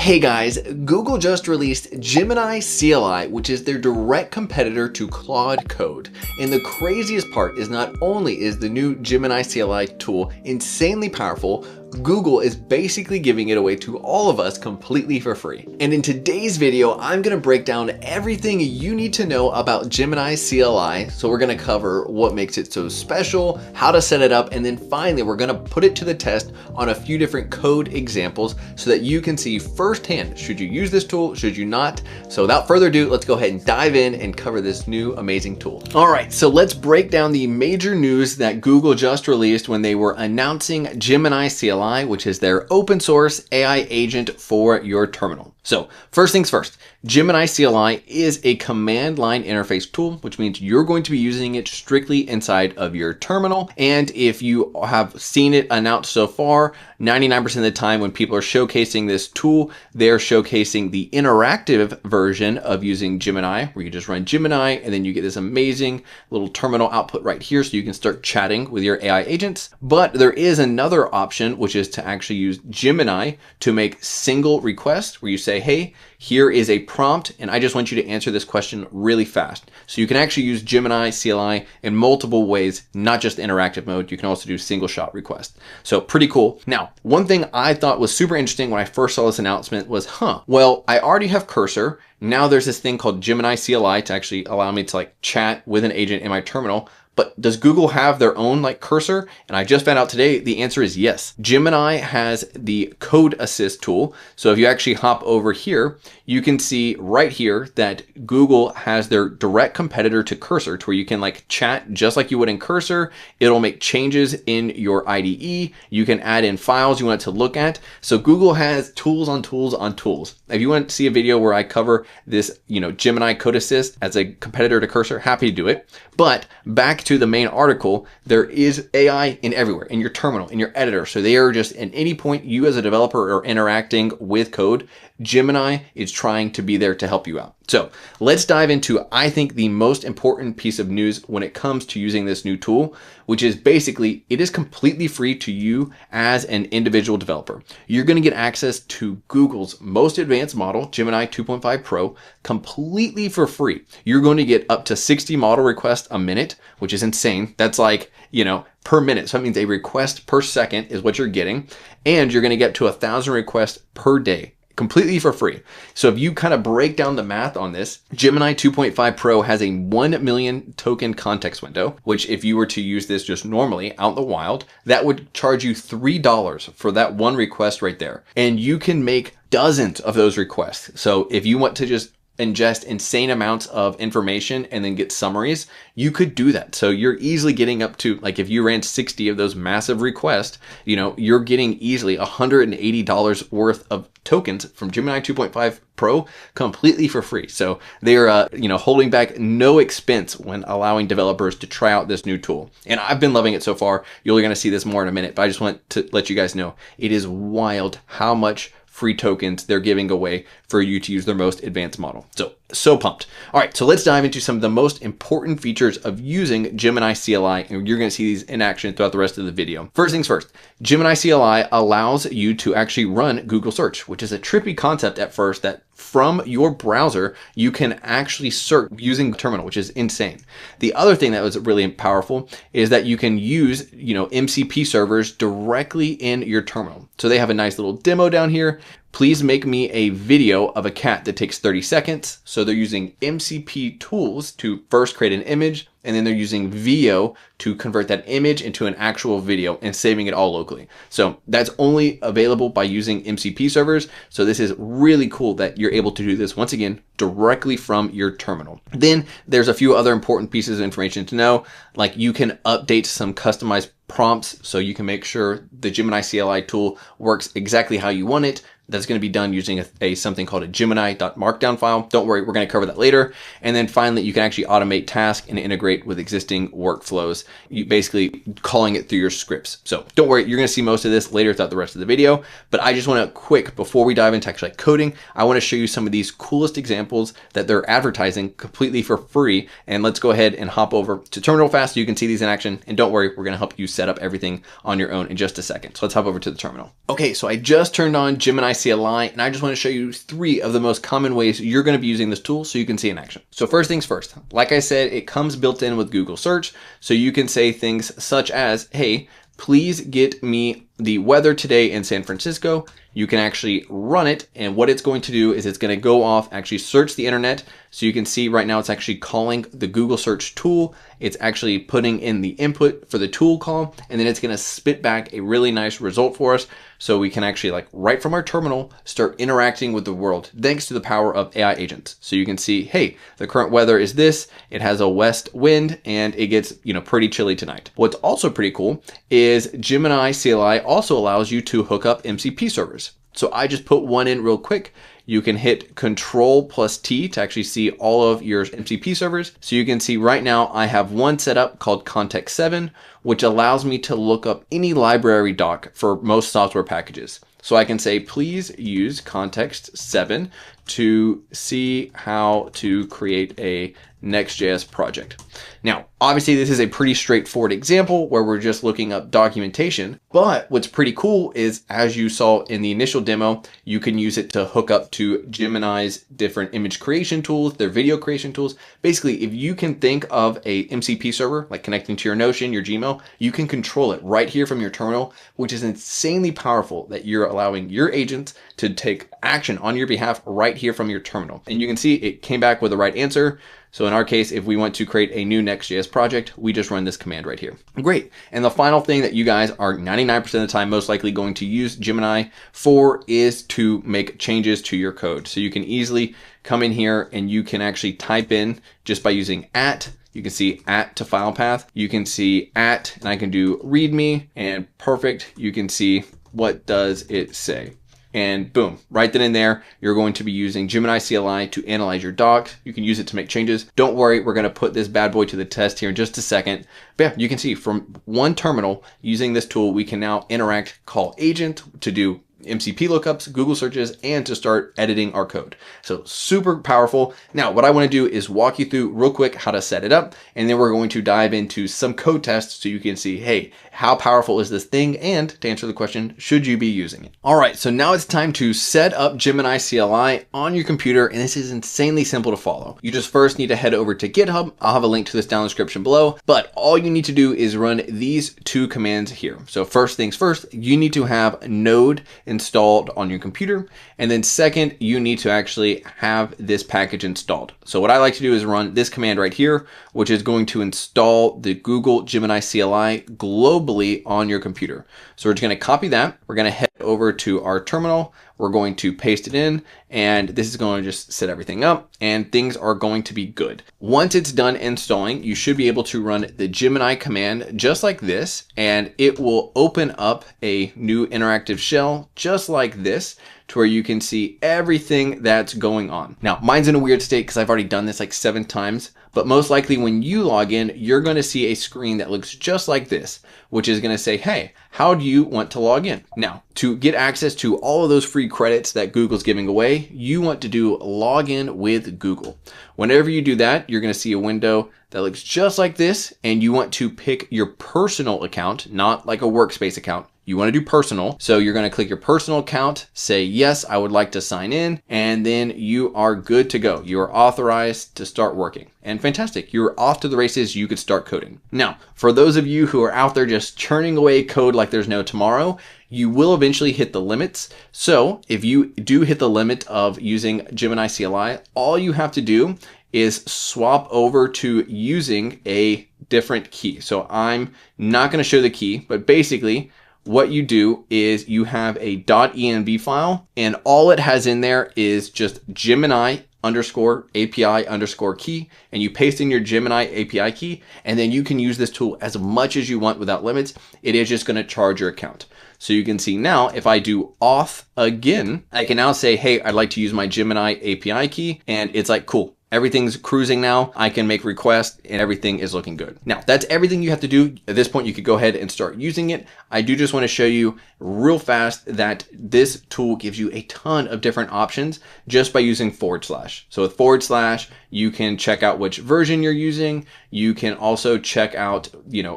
Hey guys, Google just released Gemini CLI, which is their direct competitor to Claude Code. And the craziest part is not only is the new Gemini CLI tool insanely powerful, Google is basically giving it away to all of us completely for free. And in today's video, I'm gonna break down everything you need to know about Gemini CLI. So we're gonna cover what makes it so special, how to set it up, and then finally, we're gonna put it to the test on a few different code examples so that you can see firsthand, should you use this tool, should you not? So without further ado, let's go ahead and dive in and cover this new amazing tool. All right, so let's break down the major news that Google just released when they were announcing Gemini CLI, which is their open source AI agent for your terminal. So first things first, Gemini CLI is a command line interface tool, which means you're going to be using it strictly inside of your terminal. And if you have seen it announced so far, 99% of the time when people are showcasing this tool, they're showcasing the interactive version of using Gemini, where you just run Gemini and then you get this amazing little terminal output right here so you can start chatting with your AI agents. But there is another option, which is to actually use Gemini to make single requests where you say, hey, here is a prompt and I just want you to answer this question really fast. So you can actually use Gemini CLI in multiple ways, not just interactive mode. You can also do single shot requests. So pretty cool. Now, one thing I thought was super interesting when I first saw this announcement was, well, I already have Cursor. Now there's this thing called Gemini CLI to actually allow me to chat with an agent in my terminal. But does Google have their own Cursor? And I just found out today, the answer is yes. Gemini has the code assist tool. So if you actually hop over here, you can see right here that Google has their direct competitor to Cursor, to where you can chat just like you would in Cursor. It'll make changes in your IDE. You can add in files you want it to look at. So Google has tools on tools on tools. If you want to see a video where I cover this, Gemini code assist as a competitor to Cursor, happy to do it. But back to the main article, there is AI in everywhere, in your terminal, in your editor. So they are just at any point you as a developer are interacting with code, Gemini is trying to be there to help you out. So let's dive into, I think, the most important piece of news when it comes to using this new tool, which is basically it is completely free to you as an individual developer. You're going to get access to Google's most advanced model, Gemini 2.5 Pro, completely for free. You're going to get up to 60 model requests a minute, which is insane. That's per minute. So that means a request per second is what you're getting. And you're going to get to 1,000 requests per day, completely for free. So if you kind of break down the math on this, Gemini 2.5 Pro has a 1 million token context window, which if you were to use this just normally out in the wild, that would charge you $3 for that one request right there. And you can make dozens of those requests. So if you want to just ingest insane amounts of information and then get summaries, you could do that. So you're easily getting up to, if you ran 60 of those massive requests, you're getting easily $180 worth of tokens from Gemini 2.5 Pro completely for free. So they're, holding back no expense when allowing developers to try out this new tool. And I've been loving it so far. You're going to see this more in a minute, but I just want to let you guys know it is wild how much free tokens they're giving away for you to use their most advanced model. So pumped. All right, so let's dive into some of the most important features of using Gemini CLI, and you're going to see these in action throughout the rest of the video. First things first, Gemini CLI allows you to actually run Google search, which is a trippy concept at first, that from your browser, you can actually search using terminal, which is insane. The other thing that was really powerful is that you can use, MCP servers directly in your terminal. So they have a nice little demo down here. Please make me a video of a cat that takes 30 seconds. So they're using MCP tools to first create an image, and then they're using VO to convert that image into an actual video and saving it all locally. So that's only available by using MCP servers. So this is really cool that you're able to do this, once again, directly from your terminal. Then there's a few other important pieces of information to know, like you can update some customized prompts so you can make sure the Gemini CLI tool works exactly how you want it. That's going to be done using something called a Gemini.markdown file. Don't worry, we're going to cover that later. And then finally, you can actually automate tasks and integrate with existing workflows, you basically calling it through your scripts. So don't worry, you're going to see most of this later throughout the rest of the video. But I just want to quick, before we dive into actually coding, I want to show you some of these coolest examples that they're advertising completely for free. And let's go ahead and hop over to Terminal fast so you can see these in action. And don't worry, we're going to help you set up everything on your own in just a second. So let's hop over to the terminal. Okay, so I just turned on Gemini CLI, and I just want to show you 3 of the most common ways you're going to be using this tool so you can see in action. So first things first, like I said, it comes built in with Google Search, so you can say things such as, hey, please get me the weather today in San Francisco. You can actually run it, and what it's going to do is it's going to go off, actually search the internet. So you can see right now it's actually calling the Google search tool. It's actually putting in the input for the tool call, and then it's going to spit back a really nice result for us. So we can actually, like, right from our terminal, start interacting with the world thanks to the power of AI agents. So you can see, hey, the current weather is this. It has a west wind and it gets, pretty chilly tonight. What's also pretty cool is Gemini CLI also allows you to hook up MCP servers. So I just put one in real quick. You can hit Control+T to actually see all of your MCP servers. So you can see right now I have one set up called Context 7, which allows me to look up any library doc for most software packages. So I can say, please use Context 7 to see how to create a Next.js project. Now, obviously this is a pretty straightforward example where we're just looking up documentation, but what's pretty cool is, as you saw in the initial demo, you can use it to hook up to Gemini's different image creation tools, their video creation tools. Basically, if you can think of a MCP server, like connecting to your Notion, your Gmail, you can control it right here from your terminal, which is insanely powerful that you're allowing your agents to take action on your behalf right here from your terminal. And you can see it came back with the right answer. So in our case, if we want to create a new Next.js project, we just run this command right here. Great. And the final thing that you guys are 99% of the time most likely going to use Gemini for is to make changes to your code. So you can easily come in here and you can actually type in just by using @ you can see @ to file path. You can see @ and I can do readme, and perfect. You can see what does it say. And boom, right then and there, you're going to be using Gemini CLI to analyze your docs. You can use it to make changes. Don't worry, we're going to put this bad boy to the test here in just a second. But yeah, you can see from one terminal using this tool, we can now interact, call agent to do MCP lookups, Google searches, and to start editing our code. So super powerful. Now, what I want to do is walk you through real quick how to set it up, and then we're going to dive into some code tests so you can see, hey, how powerful is this thing? And to answer the question, should you be using it? All right, so now it's time to set up Gemini CLI on your computer, and this is insanely simple to follow. You just first need to head over to GitHub. I'll have a link to this down in the description below, but all you need to do is run these 2 commands here. So first things first, you need to have Node installed on your computer, and then second, you need to actually have this package installed. So what I like to do is run this command right here, which is going to install the Google Gemini CLI globally on your computer. So we're just going to copy that. We're going to head over to our terminal. We're going to paste it in, and this is going to just set everything up, and things are going to be good. Once it's done installing, you should be able to run the Gemini command just like this, and it will open up a new interactive shell just like this, to where you can see everything that's going on. Now, mine's in a weird state because I've already done this like 7 times, but most likely when you log in, you're going to see a screen that looks just like this, which is going to say, hey, how do you want to log in? Now, to get access to all of those free credits that Google's giving away, you want to do login with Google. Whenever you do that, you're going to see a window that looks just like this, and you want to pick your personal account, not like a workspace account. You want to do personal. So you're going to click your personal account, say, yes, I would like to sign in, and then you are good to go. You are authorized to start working. And fantastic, you're off to the races. You could start coding. Now, for those of you who are out there just churning away code like there's no tomorrow, you will eventually hit the limits. So if you do hit the limit of using Gemini CLI, all you have to do is swap over to using a different key. So I'm not going to show the key, but basically what you do is you have a .env file, and all it has in there is just Gemini underscore API underscore key, and you paste in your Gemini API key, and then you can use this tool as much as you want without limits. It is just going to charge your account. So you can see now, if I do auth again, I can now say, hey, I'd like to use my Gemini API key, and it's like, cool. Everything's cruising now. I can make requests and everything is looking good. Now, that's everything you have to do. At this point, you could go ahead and start using it. I do just want to show you real fast that this tool gives you a ton of different options just by using /. So with /, you can check out which version you're using. You can also check out,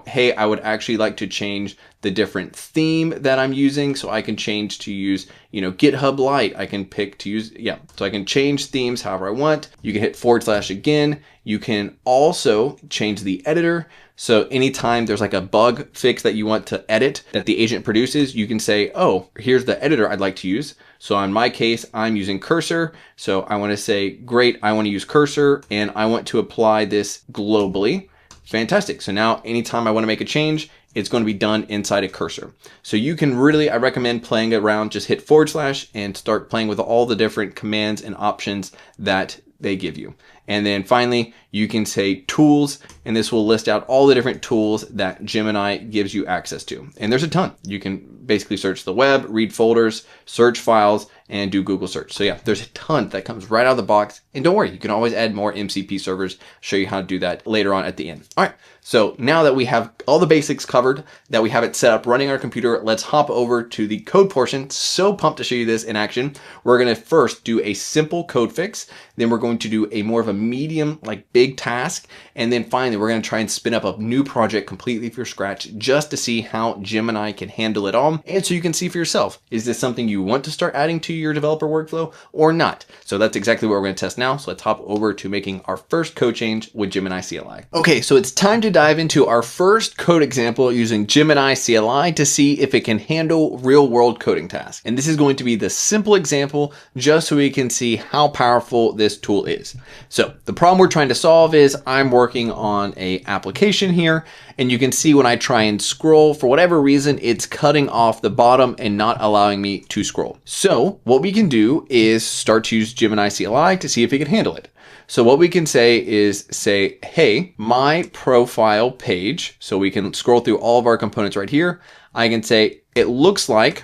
hey, I would actually like to change the different theme that I'm using. So I can change to use, GitHub Lite. I can pick to use, so I can change themes however I want. You can hit / again. You can also change the editor. So anytime there's like a bug fix that you want to edit that the agent produces, you can say, oh, here's the editor I'd like to use. So in my case, I'm using Cursor. So I want to say, great, I want to use Cursor and I want to apply this globally. Fantastic. So now anytime I want to make a change, it's going to be done inside a Cursor. So you can really, I recommend playing around, just hit / and start playing with all the different commands and options that they give you. And then finally, you can say tools, and this will list out all the different tools that Gemini gives you access to. And there's a ton. You can basically search the web, read folders, search files, and do Google search. So yeah, there's a ton that comes right out of the box. And don't worry, you can always add more MCP servers. Show you how to do that later on at the end. All right, so now that we have all the basics covered, that we have it set up running our computer, let's hop over to the code portion. So pumped to show you this in action. We're gonna first do a simple code fix. Then we're going to do a more of a medium, like big task. And then finally, we're gonna try and spin up a new project completely from scratch just to see how Gemini can handle it all. And so you can see for yourself, is this something you want to start adding to your developer workflow or not? So that's exactly what we're gonna test now. So let's hop over to making our first code change with Gemini CLI. Okay, so it's time to dive into our first code example using Gemini CLI to see if it can handle real world coding tasks. And this is going to be the simple example just so we can see how powerful this tool is. So the problem we're trying to solve is I'm working on a application here, and you can see when I try and scroll, for whatever reason, it's cutting off the bottom and not allowing me to scroll. So what we can do is start to use Gemini CLI to see if it can handle it. So what we can say is say, hey, my profile page. So we can scroll through all of our components right here. I can say, it looks like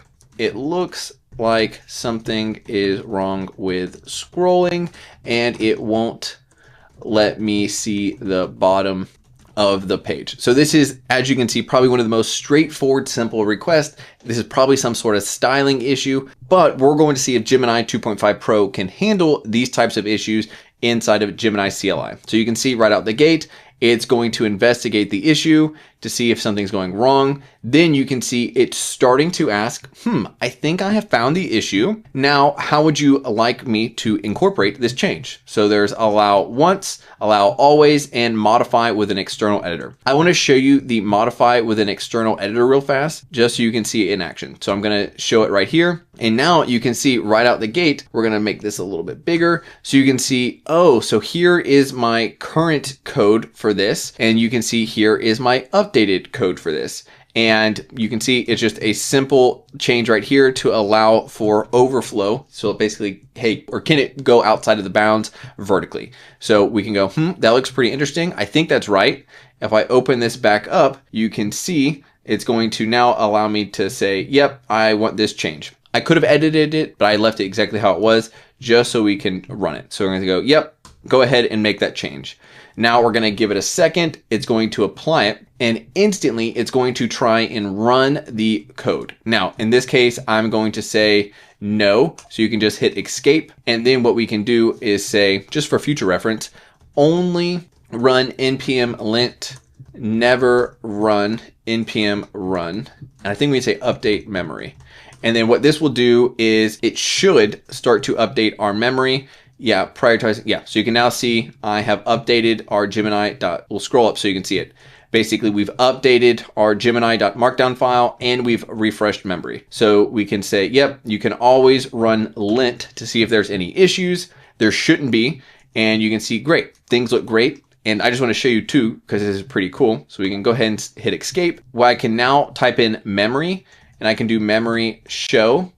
something is wrong with scrolling and it won't let me see the bottom of the page. So this is, as you can see, probably one of the most straightforward, simple requests. This is probably some sort of styling issue, but we're going to see if Gemini 2.5 Pro can handle these types of issues inside of Gemini CLI. So you can see right out the gate, it's going to investigate the issue to see if something's going wrong. Then you can see it's starting to ask, I think I have found the issue. Now, how would you like me to incorporate this change? So there's allow once, allow always, and modify with an external editor. I want to show you the modify with an external editor real fast, just so you can see it in action. So I'm going to show it right here. And now you can see right out the gate, we're going to make this a little bit bigger. So you can see, oh, so here is my current code for this. And you can see here is my updated code for this. And you can see it's just a simple change right here to allow for overflow. So basically, hey, or can it go outside of the bounds vertically? So we can go, that looks pretty interesting. I think that's right. If I open this back up, you can see it's going to now allow me to say, yep, I want this change. I could have edited it, but I left it exactly how it was just so we can run it. So we're going to go, yep, go ahead and make that change. Now we're going to give it a second. It's going to apply it, and instantly it's going to try and run the code. Now, in this case, I'm going to say no. So you can just hit escape. And then what we can do is say, just for future reference, only run npm lint, never run npm run. And I think we say update memory. And then what this will do is it should start to update our memory. Yeah, prioritizing. Yeah, so you can now see I have updated our Gemini. We'll scroll up so you can see it. Basically, we've updated our Gemini.markdown file and we've refreshed memory. So we can say, yep, you can always run lint to see if there's any issues. There shouldn't be. And you can see, great, things look great. And I just want to show you too, because this is pretty cool. So we can go ahead and hit escape. Well, I can now type in memory and I can do memory show.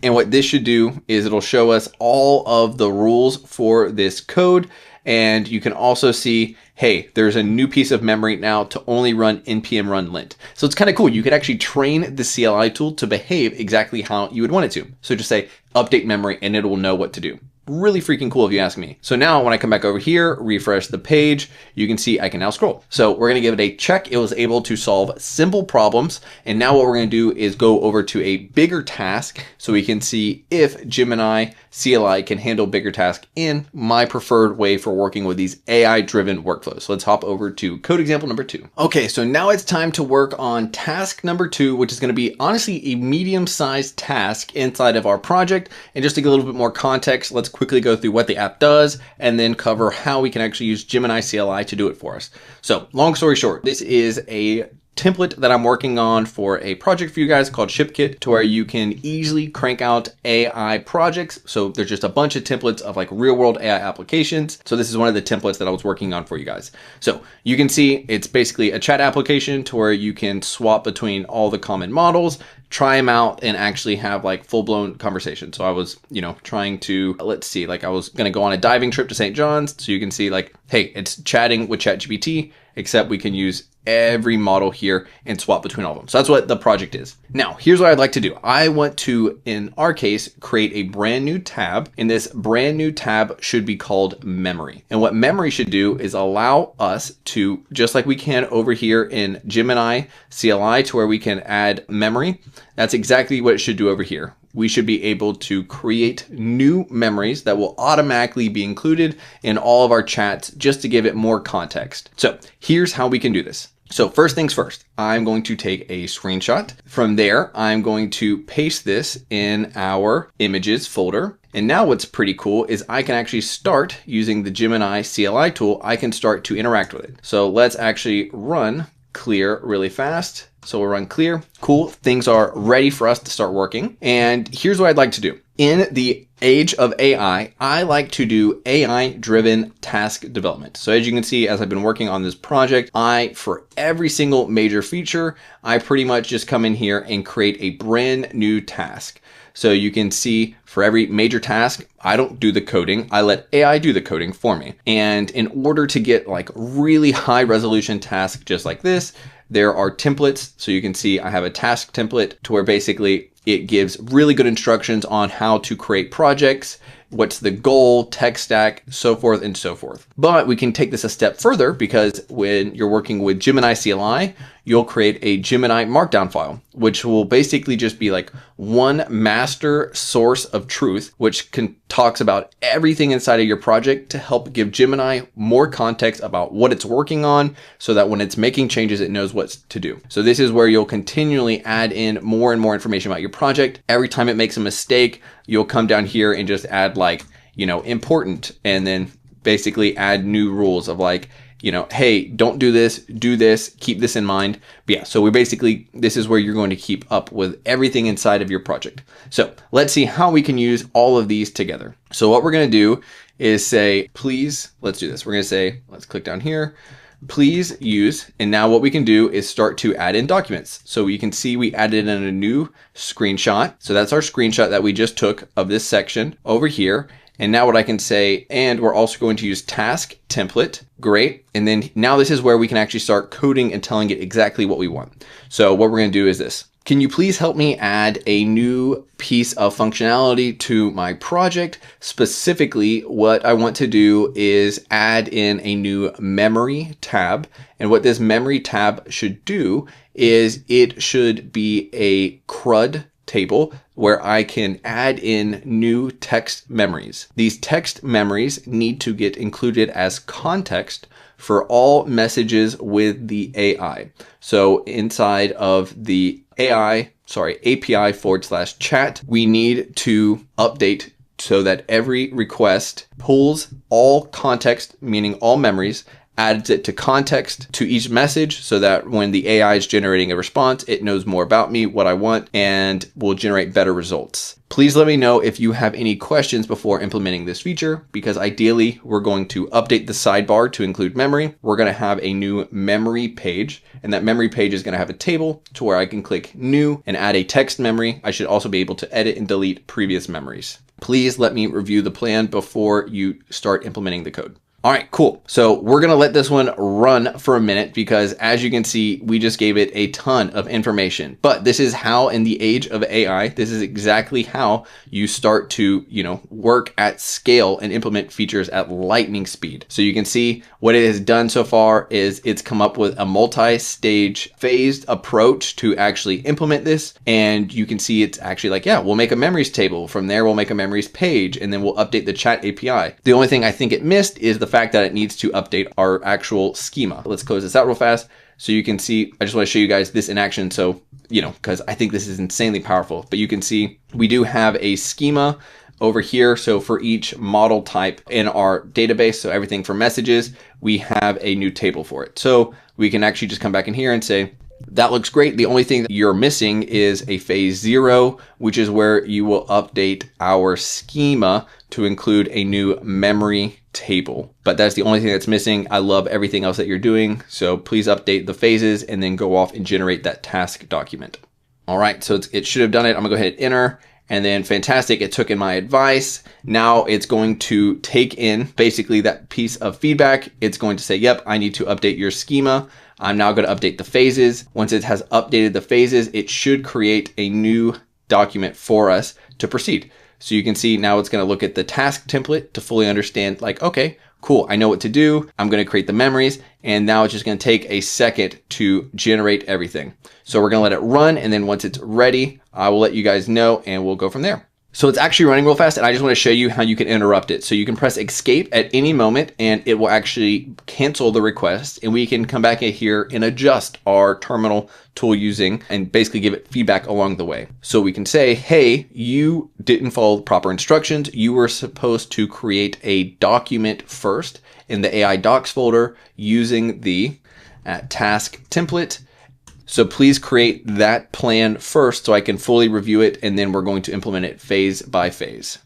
And what this should do is it'll show us all of the rules for this code. And you can also see, hey, there's a new piece of memory now to only run npm run lint. So it's kind of cool. You could actually train the CLI tool to behave exactly how you would want it to. So just say update memory and it will know what to do. Really freaking cool if you ask me. So now when I come back over here, refresh the page, you can see I can now scroll. So we're going to give it a check. It was able to solve simple problems. And now what we're going to do is go over to a bigger task so we can see if Gemini CLI can handle bigger tasks in my preferred way for working with these AI-driven workflows. So let's hop over to code example number 2. Okay, so now it's time to work on task number 2, which is going to be honestly a medium-sized task inside of our project. And just to get a little bit more context, let's quickly go through what the app does and then cover how we can actually use Gemini CLI to do it for us. So long story short, this is a template that I'm working on for a project for you guys called ShipKit, to where you can easily crank out AI projects. So there's just a bunch of templates of like real world AI applications. So this is one of the templates that I was working on for you guys. So you can see it's basically a chat application to where you can swap between all the common models, try them out, and actually have like full-blown conversation. So I was, trying to, let's see, like I was going to go on a diving trip to St. John's. So you can see like, hey, it's chatting with ChatGPT, except we can use every model here and swap between all of them. So that's what the project is. Now, here's what I'd like to do. I want to, in our case, create a brand new tab, and this brand new tab should be called memory. And what memory should do is allow us to, just like we can over here in Gemini CLI, to where we can add memory. That's exactly what it should do over here. We should be able to create new memories that will automatically be included in all of our chats, just to give it more context. So here's how we can do this. So first things first, I'm going to take a screenshot. From there, I'm going to paste this in our images folder. And now what's pretty cool is I can actually start using the Gemini CLI tool. I can start to interact with it. So let's actually run clear really fast. So we'll run clear. Cool. Things are ready for us to start working. And here's what I'd like to do. In the age of AI, I like to do AI-driven task development. So as you can see, as I've been working on this project, for every single major feature, I pretty much just come in here and create a brand new task. So you can see for every major task, I don't do the coding. I let AI do the coding for me. And in order to get like really high resolution tasks just like this, there are templates. So you can see I have a task template to where basically it gives really good instructions on how to create projects, what's the goal, tech stack, so forth and so forth. But we can take this a step further, because when you're working with Gemini CLI, you'll create a Gemini markdown file, which will basically just be like one master source of truth, which talks about everything inside of your project to help give Gemini more context about what it's working on, so that when it's making changes, it knows what to do. So this is where you'll continually add in more and more information about your project. Every time it makes a mistake, you'll come down here and just add like, important, and then basically add new rules of like, hey, don't do this, keep this in mind. But yeah, so this is where you're going to keep up with everything inside of your project. So let's see how we can use all of these together. So what we're going to do is say, please, let's do this. We're going to say, let's click down here, please use. And now what we can do is start to add in documents. So you can see we added in a new screenshot. So that's our screenshot that we just took of this section over here. And now what I can say, and we're also going to use task template. Great. And then now this is where we can actually start coding and telling it exactly what we want. So what we're going to do is this. Can you please help me add a new piece of functionality to my project? Specifically, what I want to do is add in a new memory tab. And what this memory tab should do is it should be a CRUD table where I can add in new text memories. These text memories need to get included as context for all messages with the AI. So inside of the API/chat, we need to update so that every request pulls all context, meaning all memories, adds it to context to each message, so that when the AI is generating a response, it knows more about me, what I want, and will generate better results. Please let me know if you have any questions before implementing this feature, because ideally we're going to update the sidebar to include memory. We're going to have a new memory page, and that memory page is going to have a table to where I can click new and add a text memory. I should also be able to edit and delete previous memories. Please let me review the plan before you start implementing the code. All right, cool. So we're gonna let this one run for a minute because as you can see, we just gave it a ton of information. But this is how in the age of AI, this is exactly how you start to, work at scale and implement features at lightning speed. So you can see what it has done so far is it's come up with a multi-stage phased approach to actually implement this. And you can see it's actually like, yeah, we'll make a memories table. From there, we'll make a memories page, and then we'll update the chat API. The only thing I think it missed is the fact that it needs to update our actual schema. Let's close this out real fast so you can see. I just want to show you guys this in action. So, because I think this is insanely powerful, but you can see we do have a schema over here. So for each model type in our database, so everything for messages, we have a new table for it. So we can actually just come back in here and say, that looks great. The only thing that you're missing is a phase 0, which is where you will update our schema to include a new memory table. But that's the only thing that's missing. I love everything else that you're doing. So please update the phases and then go off and generate that task document. All right, so it should have done it. I'm gonna go ahead and enter. And then fantastic, it took in my advice. Now it's going to take in basically that piece of feedback. It's going to say, yep, I need to update your schema. I'm now going to update the phases. Once it has updated the phases, it should create a new document for us to proceed. So you can see now it's going to look at the task template to fully understand like, okay, cool, I know what to do. I'm going to create the memories. And now it's just going to take a second to generate everything. So we're going to let it run. And then once it's ready, I will let you guys know and we'll go from there. So it's actually running real fast and I just want to show you how you can interrupt it. So you can press escape at any moment and it will actually cancel the request and we can come back in here and adjust our terminal tool using and basically give it feedback along the way. So we can say, hey, you didn't follow the proper instructions. You were supposed to create a document first in the AI docs folder using the task template. So please create that plan first so I can fully review it and then we're going to implement it phase by phase.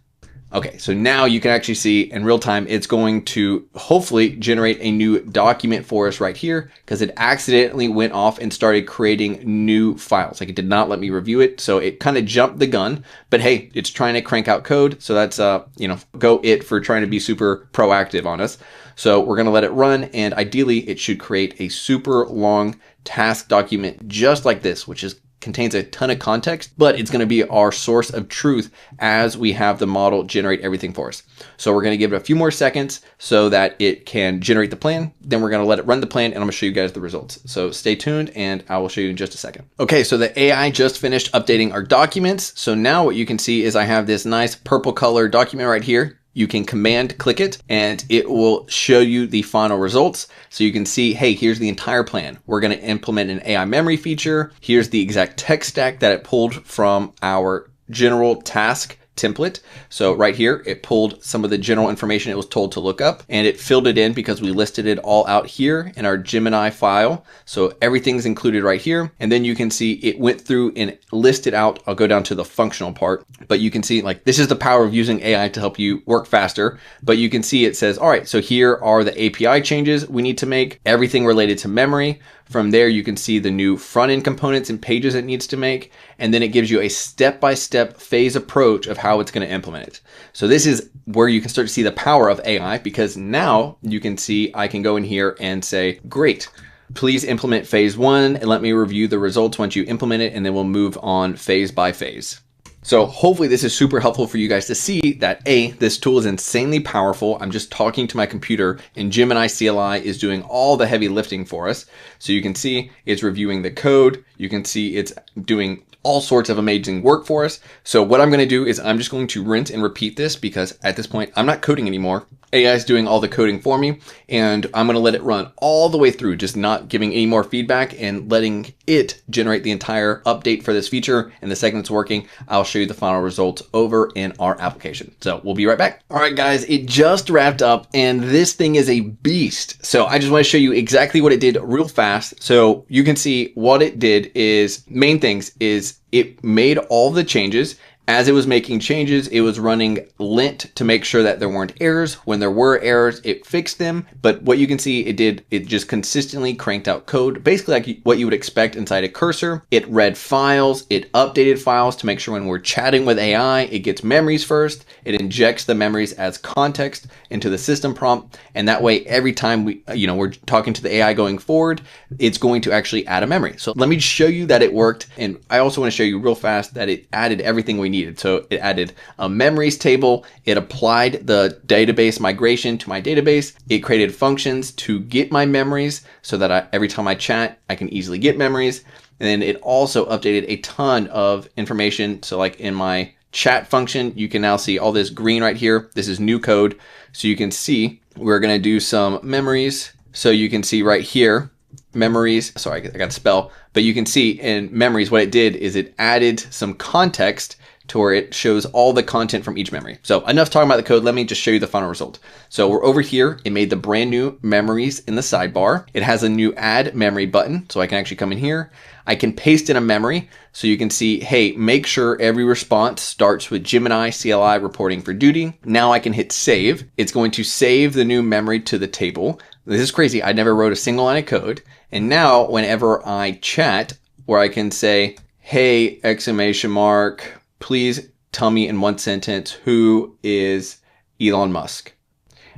Okay, so now you can actually see in real time, it's going to hopefully generate a new document for us right here because it accidentally went off and started creating new files. Like it did not let me review it. So it kind of jumped the gun, but hey, it's trying to crank out code. So that's, go it for trying to be super proactive on us. So we're going to let it run and ideally it should create a super long task document just like this, which contains a ton of context, but it's going to be our source of truth as we have the model generate everything for us. So we're going to give it a few more seconds so that it can generate the plan. Then we're going to let it run the plan and I'm going to show you guys the results. So stay tuned and I will show you in just a second. Okay, so the AI just finished updating our documents. So now what you can see is I have this nice purple color document right here. You can command click it and it will show you the final results. So you can see, hey, here's the entire plan. We're going to implement an AI memory feature. Here's the exact tech stack that it pulled from our general task template. So right here, it pulled some of the general information it was told to look up and it filled it in because we listed it all out here in our Gemini file. So everything's included right here. And then you can see it went through and listed out. I'll go down to the functional part, but you can see like this is the power of using AI to help you work faster. But you can see it says, all right, so here are the API changes we need to make, everything related to memory. From there, you can see the new front-end components and pages it needs to make. And then it gives you a step-by-step phase approach of how it's going to implement it. So this is where you can start to see the power of AI because now you can see I can go in here and say, great, please implement phase 1 and let me review the results once you implement it. And then we'll move on phase by phase. So hopefully this is super helpful for you guys to see that this tool is insanely powerful. I'm just talking to my computer and Gemini CLI is doing all the heavy lifting for us. So you can see it's reviewing the code. You can see it's doing all sorts of amazing work for us. So what I'm going to do is I'm just going to rinse and repeat this because at this point I'm not coding anymore. AI is doing all the coding for me and I'm going to let it run all the way through, just not giving any more feedback and letting it generate the entire update for this feature. And the second it's working, I'll show you the final results over in our application. So we'll be right back. All right, guys, it just wrapped up and this thing is a beast. So I just want to show you exactly what it did real fast. So you can see what it did is main things is it made all the changes As it was making changes, it was running lint to make sure that there weren't errors. When there were errors, it fixed them. But what you can see it just consistently cranked out code, basically like what you would expect inside a cursor. It read files, it updated files to make sure when we're chatting with AI, it gets memories first. It injects the memories as context into the system prompt. And that way, every time we're talking to the AI going forward, it's going to actually add a memory. So let me show you that it worked. And I also want to show you real fast that it added everything we needed. So it added a memories table, it applied the database migration to my database, it created functions to get my memories so that every time I chat, I can easily get memories. And then it also updated a ton of information. So like in my chat function, you can now see all this green right here. This is new code. So you can see we're going to do some memories. So you can see right here, memories, sorry, I got to spell, but you can see in memories, what it did is it added some context to where it shows all the content from each memory. So enough talking about the code, let me just show you the final result. So we're over here, it made the brand new memories in the sidebar. It has a new add memory button, so I can actually come in here. I can paste in a memory, so you can see, hey, make sure every response starts with Gemini CLI reporting for duty. Now I can hit save. It's going to save the new memory to the table. This is crazy, I never wrote a single line of code. And now whenever I chat, where I can say, hey, exclamation mark, please tell me in one sentence who is Elon Musk.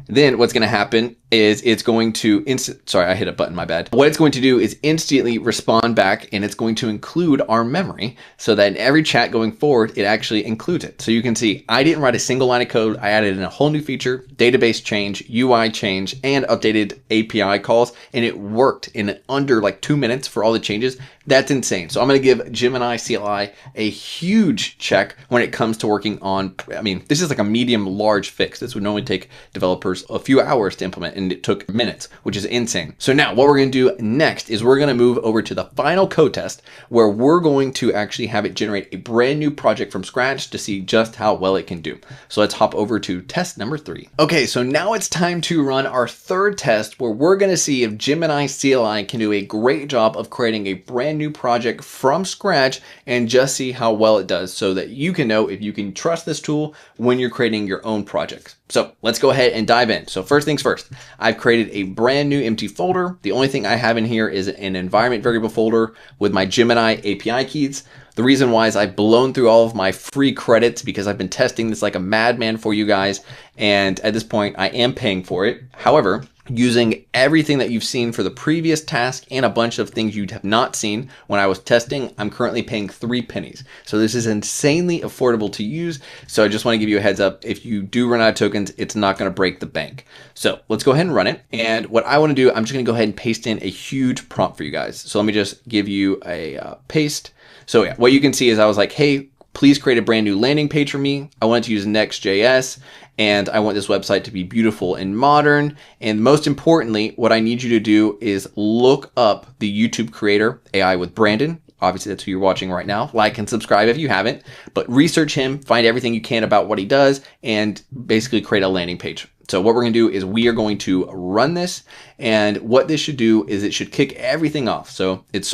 Then what's going to happen is it's going to sorry, I hit a button, my bad. What it's going to do is instantly respond back, and it's going to include our memory so that in every chat going forward, it actually includes it. So you can see I didn't write a single line of code. I added in a whole new feature, database change, UI change, and updated API calls, and it worked in under like 2 minutes for all the changes. That's insane. So I'm going to give Gemini CLI a huge check when it comes to working on, I mean, this is like a medium large fix. This would normally take developers a few hours to implement, and it took minutes, which is insane. So now what we're going to do next is we're going to move over to the final code test, where we're going to actually have it generate a brand new project from scratch to see just how well it can do. So let's hop over to test number 3. Okay, so now it's time to run our third test, where we're going to see if Gemini CLI can do a great job of creating a brand new project from scratch and just see how well it does, so that you can know if you can trust this tool when you're creating your own projects. So let's go ahead and dive in. So first things first, I've created a brand new empty folder. The only thing I have in here is an environment variable folder with my Gemini API keys. The reason why is I've blown through all of my free credits because I've been testing this like a madman for you guys. And at this point, I am paying for it. However, using everything that you've seen for the previous task and a bunch of things you have not seen when I was testing, I'm currently paying 3 pennies. So this is insanely affordable to use. So I just want to give you a heads up. If you do run out of tokens, it's not going to break the bank. So let's go ahead and run it. And what I want to do, I'm just going to go ahead and paste in a huge prompt for you guys. So let me just give you a paste. So yeah, what you can see is I was like, hey, please create a brand new landing page for me. I want to use Next.js, and I want this website to be beautiful and modern. And most importantly, what I need you to do is look up the YouTube creator, AI with Brandon. Obviously, that's who you're watching right now. Like and subscribe if you haven't, but research him, find everything you can about what he does, and basically create a landing page. So what we're going to do is we are going to run this, and what this should do is it should kick everything off. So it's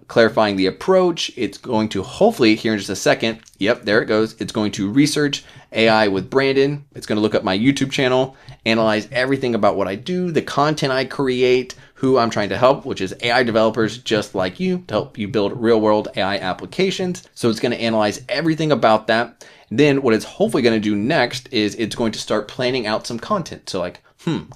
clarifying the approach. It's going to hopefully here in just a second. Yep, there it goes. It's going to research AI with Brandon. It's going to look up my YouTube channel, analyze everything about what I do, the content I create, who I'm trying to help, which is AI developers just like you, to help you build real world AI applications. So it's going to analyze everything about that. Then what it's hopefully going to do next is it's going to start planning out some content. So like,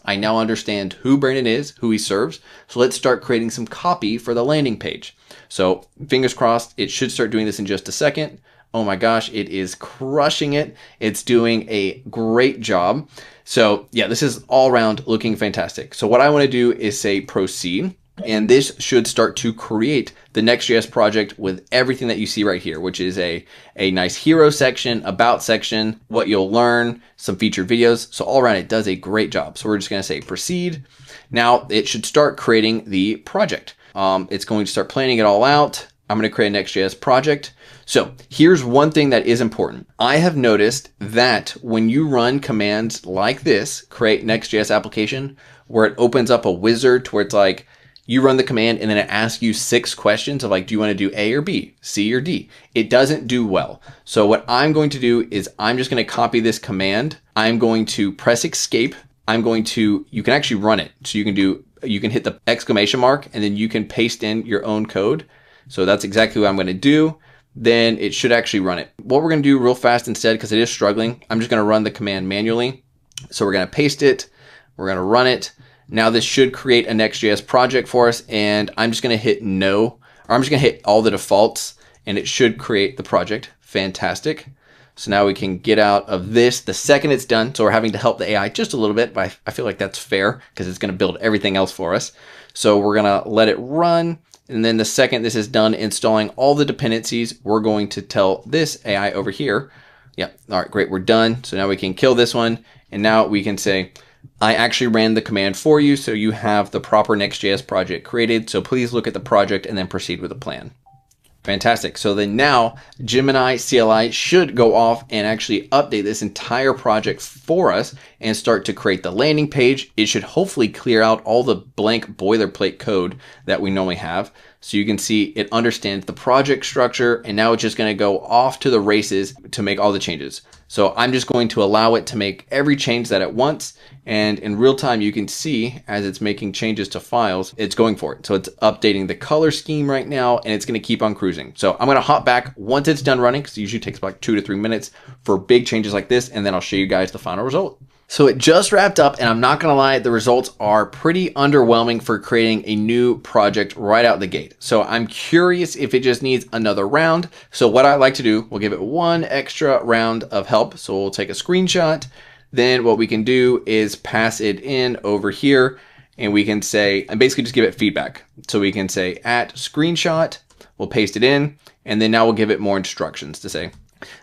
I now understand who Brandon is, who he serves. So let's start creating some copy for the landing page. So fingers crossed, it should start doing this in just a second. Oh my gosh, it is crushing it. It's doing a great job. So yeah, this is all around looking fantastic. So what I want to do is say proceed. And this should start to create the Next.js project with everything that you see right here, which is a nice hero section, about section, what you'll learn, some featured videos. So all around it does a great job. So we're just going to say proceed. Now it should start creating the project. It's going to start planning it all out. I'm going to create a Next.js project. So here's one thing that is important. I have noticed that when you run commands like this, create Next.js application, where it opens up a wizard to where it's like, you run the command and then it asks you 6 questions of like, do you want to do A or B, C or D? It doesn't do well. So what I'm going to do is I'm just going to copy this command. I'm going to press escape. You can actually run it. So you can hit the exclamation mark and then you can paste in your own code. So that's exactly what I'm going to do. Then it should actually run it. What we're going to do real fast instead, because it is struggling, I'm just going to run the command manually. So we're going to paste it. We're going to run it. Now this should create a Next.js project for us, and I'm just going to hit no, or I'm just going to hit all the defaults, and it should create the project. Fantastic. So now we can get out of this the second it's done. So we're having to help the AI just a little bit, but I feel like that's fair because it's going to build everything else for us. So we're going to let it run. And then the second this is done installing all the dependencies, we're going to tell this AI over here, yeah, all right, great, we're done. So now we can kill this one. And now we can say, I actually ran the command for you, so you have the proper Next.js project created. So please look at the project and then proceed with the plan. Fantastic. So then now Gemini CLI should go off and actually update this entire project for us and start to create the landing page. It should hopefully clear out all the blank boilerplate code that we normally have. So you can see it understands the project structure, and now it's just going to go off to the races to make all the changes. So I'm just going to allow it to make every change that it wants. And in real time, you can see as it's making changes to files, it's going for it. So it's updating the color scheme right now, and it's going to keep on cruising. So I'm going to hop back once it's done running, because it usually takes about 2 to 3 minutes for big changes like this. And then I'll show you guys the final result. So it just wrapped up, and I'm not going to lie, the results are pretty underwhelming for creating a new project right out the gate. So I'm curious if it just needs another round. So what I like to do, we'll give it one extra round of help. So we'll take a screenshot. Then what we can do is pass it in over here, and we can say, and basically just give it feedback. So we can say at screenshot, we'll paste it in, and then now we'll give it more instructions to say,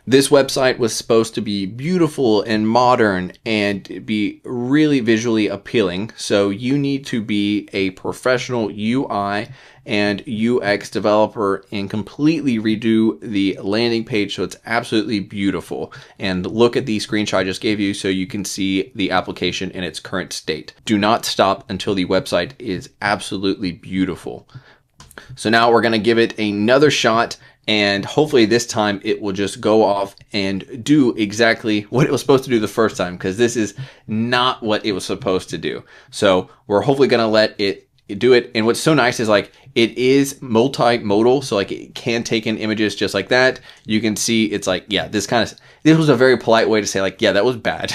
this website was supposed to be beautiful and modern and be really visually appealing. So you need to be a professional UI and UX developer and completely redo the landing page so it's absolutely beautiful. And look at the screenshot I just gave you so you can see the application in its current state. Do not stop until the website is absolutely beautiful. So now we're going to give it another shot, and hopefully this time it will just go off and do exactly what it was supposed to do the first time, because this is not what it was supposed to do. So we're hopefully going to let it do it. And what's so nice is like it is multimodal, so like it can take in images just like that. You can see it's like, yeah, this was a very polite way to say like, yeah, that was bad.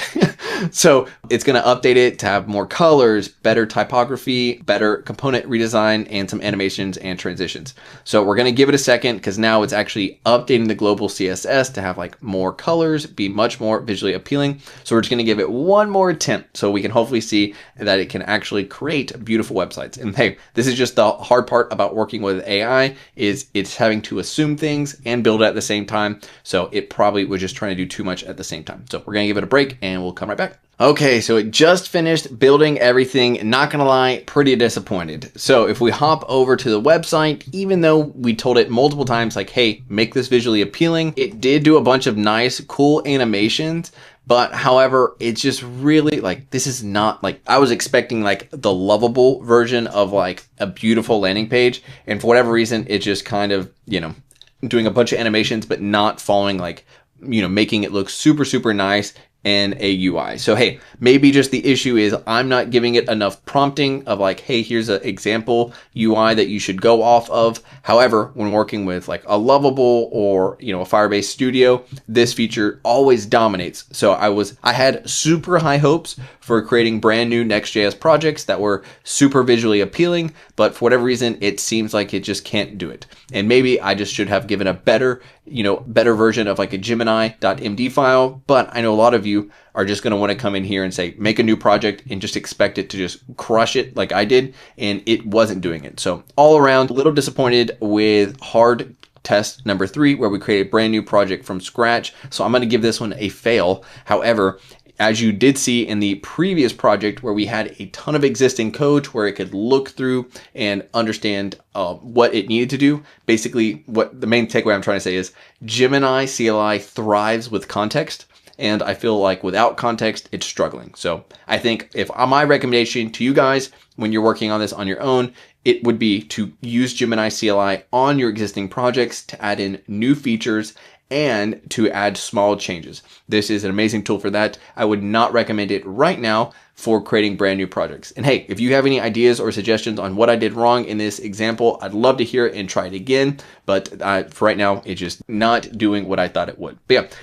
So it's going to update it to have more colors, better typography, better component redesign, and some animations and transitions. So we're going to give it a second, because now it's actually updating the global CSS to have like more colors, be much more visually appealing. So we're just going to give it one more attempt so we can hopefully see that it can actually create beautiful websites. And hey, this is just the hard part about working with AI, is it's having to assume things and build it at the same time. So it probably was just trying to do too much at the same time. So we're going to give it a break and we'll come right back. Okay, so it just finished building everything. Not gonna lie, pretty disappointed. So if we hop over to the website, even though we told it multiple times like, hey, make this visually appealing, it did do a bunch of nice, cool animations. But however, it's just really like, this is not like, I was expecting like the lovable version of like a beautiful landing page. And for whatever reason, it just kind of, doing a bunch of animations, but not following like, making it look super, super nice and a UI. So hey, maybe just the issue is I'm not giving it enough prompting of like, hey, here's an example UI that you should go off of. However, when working with like a Lovable or a Firebase Studio, this feature always dominates. So I had super high hopes for creating brand new Next.js projects that were super visually appealing, but for whatever reason, it seems like it just can't do it. And maybe I just should have given a better version of like a Gemini.md file. But I know a lot of you are just going to want to come in here and say, make a new project and just expect it to just crush it like I did. And it wasn't doing it. So all around, a little disappointed with hard test number 3, where we created a brand new project from scratch. So I'm going to give this one a fail. However, as you did see in the previous project where we had a ton of existing code where it could look through and understand what it needed to do. Basically, what the main takeaway I'm trying to say is Gemini CLI thrives with context. and I feel like without context, it's struggling. So I think if my recommendation to you guys when you're working on this on your own, it would be to use Gemini CLI on your existing projects to add in new features and to add small changes. This is an amazing tool for that. I would not recommend it right now for creating brand new projects. And hey, if you have any ideas or suggestions on what I did wrong in this example, I'd love to hear it and try it again. But for right now, it's just not doing what I thought it would. But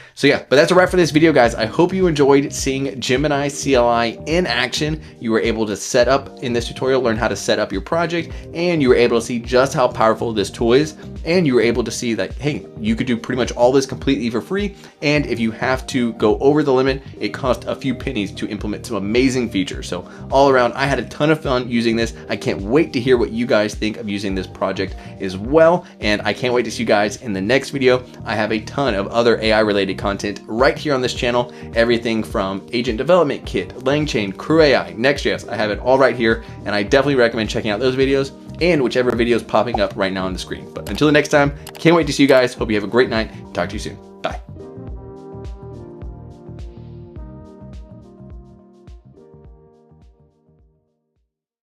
that's a wrap for this video, guys. I hope you enjoyed seeing Gemini CLI in action. You were able to set up in this tutorial, learn how to set up your project, and you were able to see just how powerful this tool is. And you were able to see that, hey, you could do pretty much all this completely for free. And if you have to go over the limit, it costs a few pennies to implement some amazing features. So all around, I had a ton of fun using this. I can't wait to hear what you guys think of using this project as well. And I can't wait to see you guys in the next video. I have a ton of other AI related content right here on this channel. Everything from agent development kit, LangChain, Crew AI, Next.js. I have it all right here. And I definitely recommend checking out those videos and whichever video is popping up right now on the screen. But until the next time, can't wait to see you guys. Hope you have a great night. Talk to you soon. Bye.